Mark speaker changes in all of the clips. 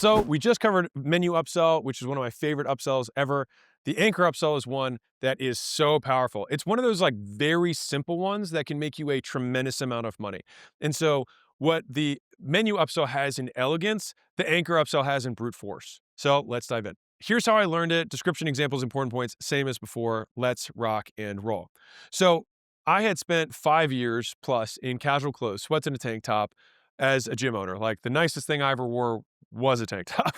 Speaker 1: So we just covered menu upsell, which is one of my favorite upsells ever. The anchor upsell is one that is so powerful. It's one of those like very simple ones that can make you a tremendous amount of money. And so what the menu upsell has in elegance, the anchor upsell has in brute force. So let's dive in. Here's how I learned it. Description, examples, important points, same as before. Let's rock and roll. So I had spent 5 years plus in casual clothes, sweats and a tank top as a gym owner. Like the nicest thing I ever wore was a tank top.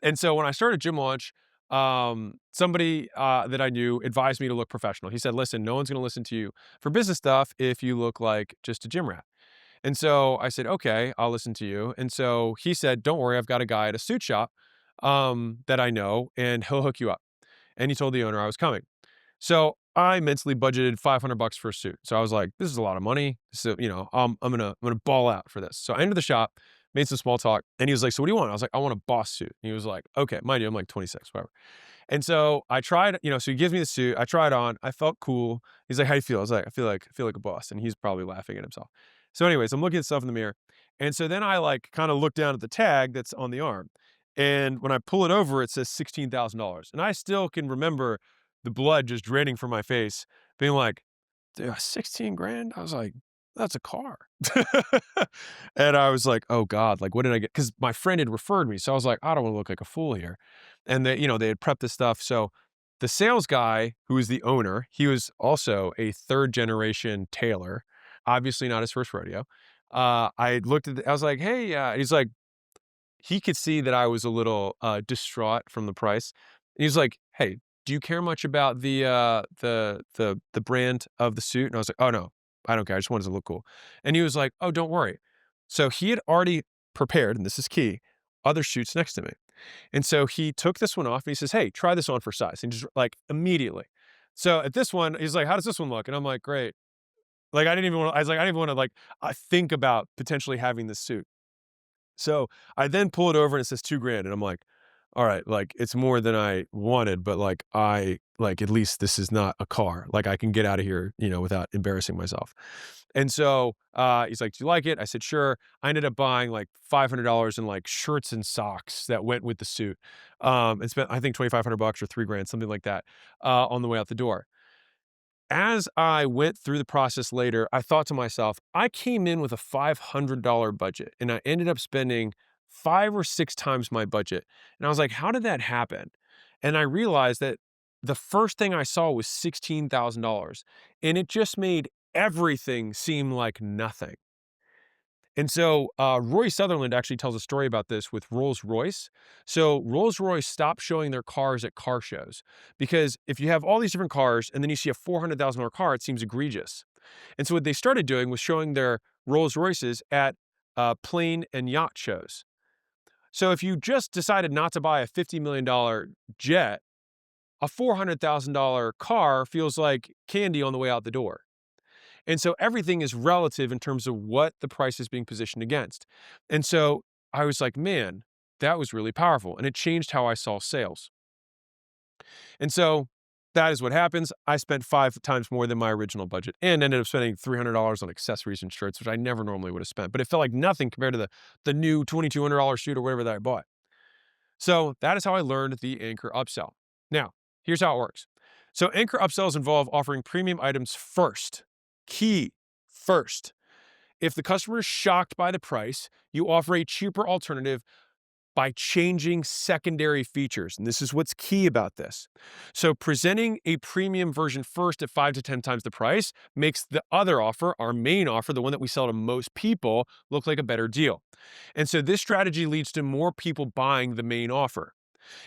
Speaker 1: And so when I started Gym Launch, somebody that I knew advised me to look professional. He said, listen, no one's going to listen to you for business stuff if you look like just a gym rat. And so I said, okay, I'll listen to you. And so he said, don't worry, I've got a guy at a suit shop that I know, and he'll hook you up. And he told the owner I was coming. So I mentally budgeted $500 for a suit. So I was like, this is a lot of money. So, I'm gonna ball out for this. So I entered the shop, made some small talk, and he was like, so what do you want? I was like, I want a boss suit. And he was like, okay, mind you, I'm like 26, whatever. And so I tried, so he gives me the suit. I tried on. I felt cool. He's like, how do you feel? I was like, I feel like a boss. And he's probably laughing at himself. So anyways, I'm looking at stuff in the mirror. And so then I like kind of look down at the tag that's on the arm. And when I pull it over, it says $16,000. And I still can remember the blood just draining from my face, being like, "Dude, 16 grand?" I was like, "That's a car." And I was like, "Oh God, like, what did I get?" Because my friend had referred me. So I was like, I don't want to look like a fool here. And they had prepped this stuff. So the sales guy, who was the owner, he was also a third generation tailor, obviously not his first rodeo. I looked at I was like, hey, he's like, he could see that I was a little distraught from the price. And he's like, "Hey, do you care much about the brand of the suit?" And I was like, "Oh no, I don't care. I just wanted to look cool." And he was like, "Oh, don't worry." So he had already prepared, and this is key, other suits next to me. And so he took this one off and he says, "Hey, try this on for size." And just like immediately. So at this one, he's like, "How does this one look?" And I'm like, "Great." Like I didn't even want. I was like, I didn't even want to like think about potentially having this suit. So I then pull it over and it says 2 grand. And I'm like, all right, like it's more than I wanted, but like at least this is not a car. Like I can get out of here, without embarrassing myself. And so he's like, do you like it? I said, sure. I ended up buying like $500 in like shirts and socks that went with the suit. And spent, I think, $2,500 or 3 grand, something like that, on the way out the door. As I went through the process later, I thought to myself, I came in with a $500 budget and I ended up spending 5 or 6 times my budget. And I was like, how did that happen? And I realized that the first thing I saw was $16,000 and it just made everything seem like nothing. And so Roy Sutherland actually tells a story about this with Rolls Royce. So Rolls Royce stopped showing their cars at car shows because if you have all these different cars and then you see a $400,000 car, it seems egregious. And so what they started doing was showing their Rolls Royces at plane and yacht shows. So if you just decided not to buy a $50 million jet, a $400,000 car feels like candy on the way out the door. And so everything is relative in terms of what the price is being positioned against. And so I was like, man, that was really powerful. And it changed how I saw sales. And so that is what happens. I spent 5 times more than my original budget and ended up spending $300 on accessories and shirts, which I never normally would have spent. But it felt like nothing compared to the new $2,200 shoot or whatever that I bought. So that is how I learned the Anchor upsell. Now, here's how it works. So Anchor upsells involve offering premium items first. Key first. If the customer is shocked by the price, you offer a cheaper alternative by changing secondary features. And this is what's key about this. So presenting a premium version first at 5 to 10 times the price makes the other offer, our main offer, the one that we sell to most people, look like a better deal. And so this strategy leads to more people buying the main offer.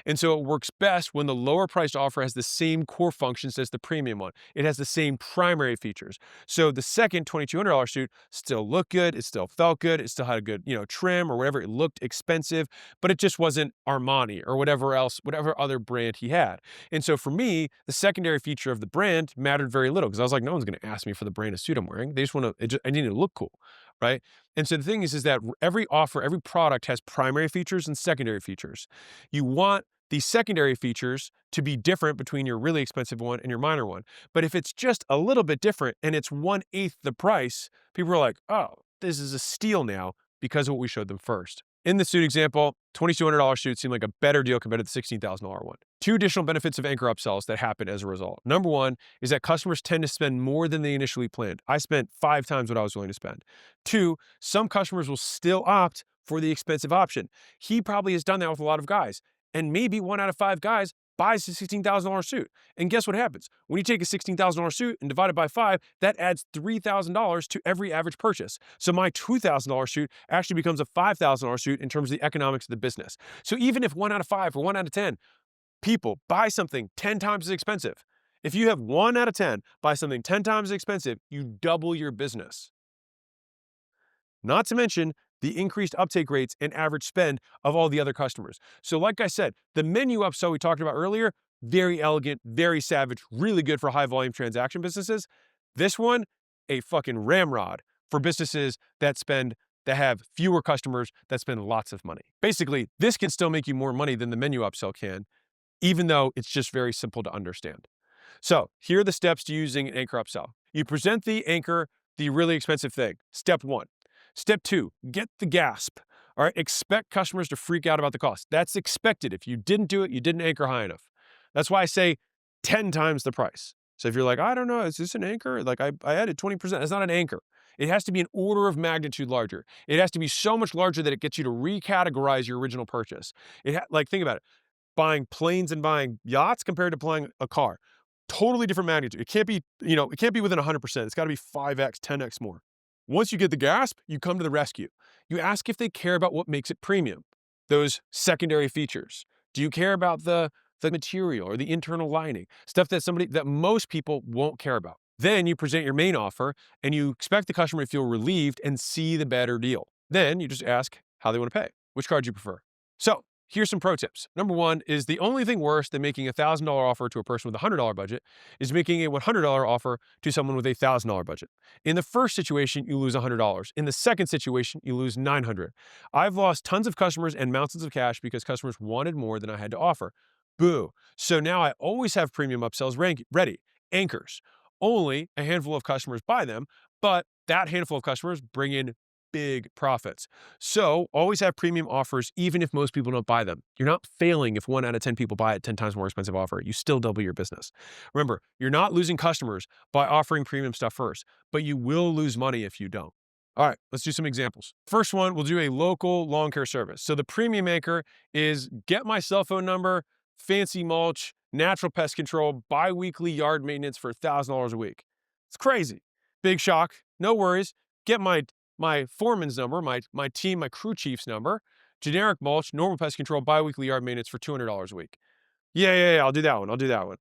Speaker 1: And so it works best when the lower priced offer has the same core functions as the premium one. It has the same primary features. So the second $2,200 suit still looked good. It still felt good. It still had a good, trim or whatever. It looked expensive, but it just wasn't Armani or whatever else, whatever other brand he had. And so for me, the secondary feature of the brand mattered very little because I was like, no one's going to ask me for the brand of suit I'm wearing. They just want to, I need to look cool. Right. And so the thing is that every offer, every product has primary features and secondary features. You want these secondary features to be different between your really expensive one and your minor one. But if it's just a little bit different and it's 1/8 the price, people are like, oh, this is a steal now because of what we showed them first. In the suit example, $2,200 suit seemed like a better deal compared to the $16,000 one. Two additional benefits of anchor upsells that happen as a result. Number one is that customers tend to spend more than they initially planned. I spent 5 times what I was willing to spend. Two, some customers will still opt for the expensive option. He probably has done that with a lot of guys. And maybe 1 out of 5 guys buys the $16,000 suit. And guess what happens? When you take a $16,000 suit and divide it by 5, that adds $3,000 to every average purchase. So my $2,000 suit actually becomes a $5,000 suit in terms of the economics of the business. So even if 1 out of 5 or 1 out of 10 people buy something 10 times as expensive, if you have 1 out of 10 buy something 10 times as expensive, you double your business. Not to mention the increased uptake rates and average spend of all the other customers. So like I said, the menu upsell we talked about earlier, very elegant, very savage, really good for high volume transaction businesses. This one, a fucking ramrod for businesses that have fewer customers that spend lots of money. Basically, this can still make you more money than the menu upsell can, even though it's just very simple to understand. So here are the steps to using an anchor upsell. You present the anchor, the really expensive thing. Step 1. Step 2, get the gasp. All right, expect customers to freak out about the cost. That's expected. If you didn't do it, you didn't anchor high enough. That's why I say 10 times the price. So if you're like, I don't know, is this an anchor? Like I added 20%. It's not an anchor. It has to be an order of magnitude larger. It has to be so much larger that it gets you to recategorize your original purchase. Like think about it. Buying planes and buying yachts compared to buying a car. Totally different magnitude. It can't be, it can't be within 100%. It's got to be 5x, 10x more. Once you get the gasp, you come to the rescue. You ask if they care about what makes it premium, those secondary features. Do you care about the material or the internal lining, stuff that most people won't care about? Then you present your main offer and you expect the customer to feel relieved and see the better deal. Then you just ask how they want to pay, which card you prefer. So here's some pro tips. Number one is the only thing worse than making a $1,000 offer to a person with a $100 budget is making a $100 offer to someone with a $1,000 budget. In the first situation, you lose $100. In the second situation, you lose $900. I've lost tons of customers and mountains of cash because customers wanted more than I had to offer. Boo. So now I always have premium upsells ready. Anchors. Only a handful of customers buy them, but that handful of customers bring in big profits. So always have premium offers, even if most people don't buy them. You're not failing if 1 out of 10 people buy a 10 times more expensive offer. You still double your business. Remember, you're not losing customers by offering premium stuff first, but you will lose money if you don't. All right, let's do some examples. First one, we'll do a local lawn care service. So the premium anchor is get my cell phone number, fancy mulch, natural pest control, bi-weekly yard maintenance for $1,000 a week. It's crazy. Big shock. No worries. Get my foreman's number, my team, my crew chief's number, generic mulch, normal pest control, bi-weekly yard maintenance for $200 a week. Yeah, I'll do that one.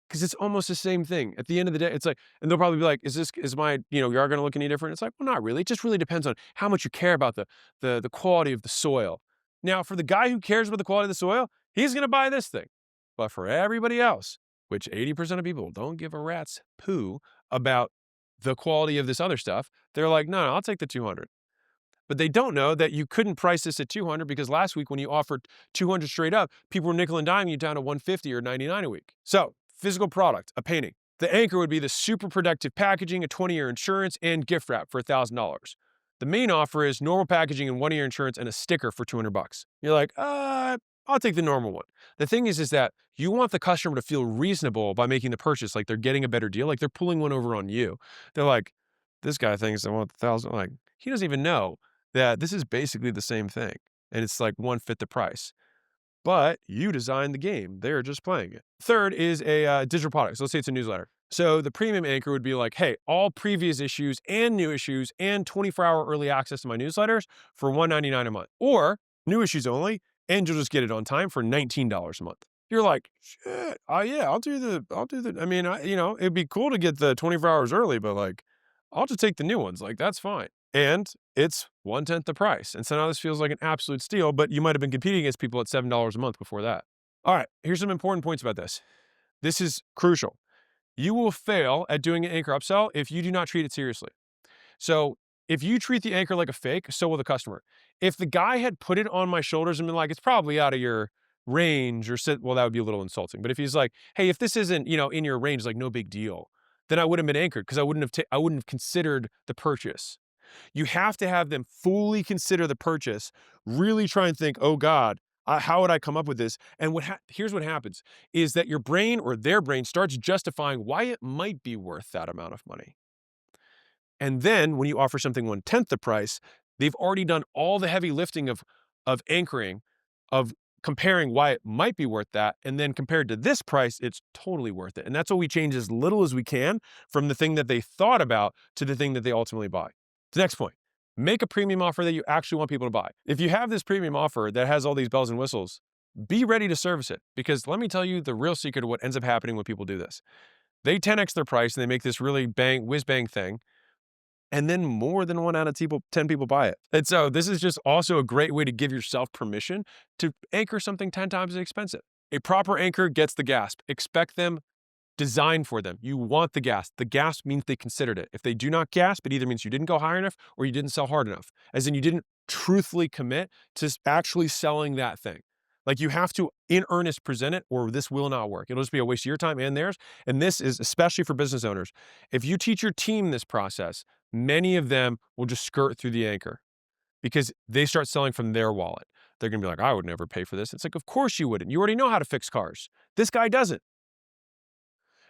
Speaker 1: Because it's almost the same thing. At the end of the day, it's like, and they'll probably be like, is my, yard going to look any different? It's like, well, not really. It just really depends on how much you care about the quality of the soil. Now, for the guy who cares about the quality of the soil, he's going to buy this thing. But for everybody else, which 80% of people don't give a rat's poo about the quality of this other stuff, they're like, no, I'll take the 200. But they don't know that you couldn't price this at 200 because last week when you offered 200 straight up, people were nickel and diming you down to 150 or 99 a week. So physical product, a painting. The anchor would be the super protective packaging, a 20-year insurance, and gift wrap for $1,000. The main offer is normal packaging and 1-year insurance and a sticker for $200. You're like, I'll take the normal one. The thing is that you want the customer to feel reasonable by making the purchase, like they're getting a better deal, like they're pulling one over on you. They're like, this guy thinks I want the 1,000. Like, he doesn't even know that this is basically the same thing. And it's like 1/5 the price. But you designed the game. They're just playing it. Third is a digital product. So let's say it's a newsletter. So the premium anchor would be like, hey, all previous issues and new issues and 24-hour early access to my newsletters for $199 a month. Or new issues only, and you'll just get it on time for $19 a month. You're like, shit, yeah, I'll do the, I mean, it'd be cool to get the 24 hours early, but like, I'll just take the new ones. Like, that's fine. And it's 1/10 the price. And so now this feels like an absolute steal, but you might have been competing against people at $7 a month before that. All right, here's some important points about this. This is crucial. You will fail at doing an anchor upsell if you do not treat it seriously. So if you treat the anchor like a fake, so will the customer. If the guy had put it on my shoulders and been like, it's probably out of your range or well, that would be a little insulting. But if he's like, hey, if this isn't, in your range, like no big deal, then I would have been anchored because I wouldn't have considered the purchase. You have to have them fully consider the purchase, really try and think, oh God, how would I come up with this? And here's what happens is that your brain or their brain starts justifying why it might be worth that amount of money. And then when you offer something 1/10 the price, they've already done all the heavy lifting of anchoring, of comparing why it might be worth that. And then compared to this price, it's totally worth it. And that's what we change as little as we can from the thing that they thought about to the thing that they ultimately buy. The next point, make a premium offer that you actually want people to buy. If you have this premium offer that has all these bells and whistles, be ready to service it. Because let me tell you the real secret of what ends up happening when people do this. They 10x their price and they make this really whiz bang thing, and then more than 1 out of 10 people buy it. And so this is just also a great way to give yourself permission to anchor something 10 times as expensive. A proper anchor gets the gasp. Expect them, design for them. You want the gasp. The gasp means they considered it. If they do not gasp, it either means you didn't go high enough or you didn't sell hard enough, as in you didn't truthfully commit to actually selling that thing. Like you have to in earnest present it or this will not work. It'll just be a waste of your time and theirs. And this is especially for business owners. If you teach your team this process, many of them will just skirt through the anchor because they start selling from their wallet. They're going to be like, I would never pay for this. It's like, of course you wouldn't. You already know how to fix cars. This guy doesn't.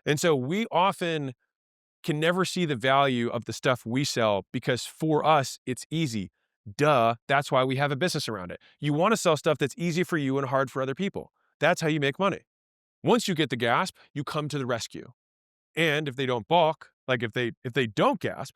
Speaker 1: And so we often can never see the value of the stuff we sell because for us, it's easy. Duh. That's why we have a business around it. You want to sell stuff that's easy for you and hard for other people. That's how you make money. Once you get the gasp, you come to the rescue. And if they don't balk, like if they don't gasp,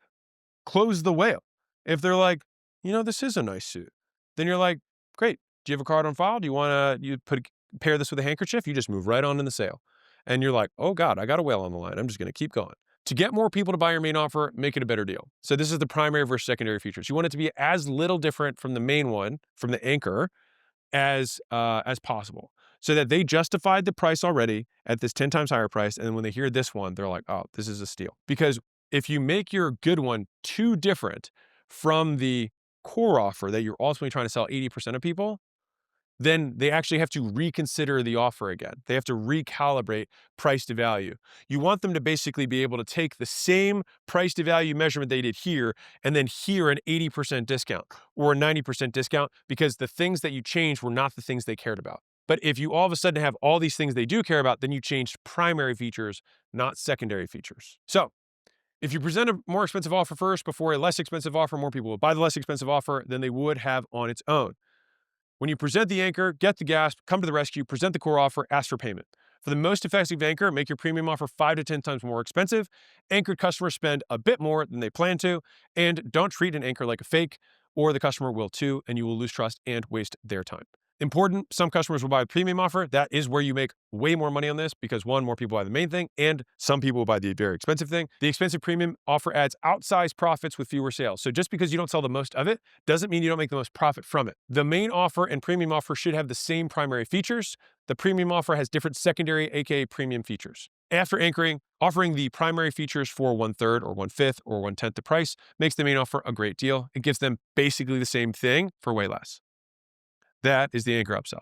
Speaker 1: close the whale. If they're like, this is a nice suit, then you're like, great. Do you have a card on file? Do you want to pair this with a handkerchief? You just move right on in the sale. And you're like, oh God, I got a whale on the line. I'm just going to keep going. To get more people to buy your main offer, make it a better deal. So this is the primary versus secondary features. You want it to be as little different from the main one, from the anchor, as possible, so that they justified the price already at this 10 times higher price. And when they hear this one, they're like, oh, this is a steal. Because if you make your good one too different from the core offer that you're ultimately trying to sell 80% of people, then they actually have to reconsider the offer again. They have to recalibrate price to value. You want them to basically be able to take the same price to value measurement they did here and then here an 80% discount or a 90% discount because the things that you changed were not the things they cared about. But if you all of a sudden have all these things they do care about, then you changed primary features, not secondary features. So if you present a more expensive offer first before a less expensive offer, more people will buy the less expensive offer than they would have on its own. When you present the anchor, get the gasp, come to the rescue, present the core offer, ask for payment. For the most effective anchor, make your premium offer 5 to 10 times more expensive. Anchored customers spend a bit more than they plan to, and don't treat an anchor like a fake, or the customer will too, and you will lose trust and waste their time. Important, some customers will buy a premium offer. That is where you make way more money on this because one, more people buy the main thing, and some people will buy the very expensive thing. The expensive premium offer adds outsized profits with fewer sales. So just because you don't sell the most of it doesn't mean you don't make the most profit from it. The main offer and premium offer should have the same primary features. The premium offer has different secondary, aka premium features. After anchoring, offering the primary features for 1/3 or 1/5 or 1/10 the price makes the main offer a great deal. It gives them basically the same thing for way less. That is the anchor upsell.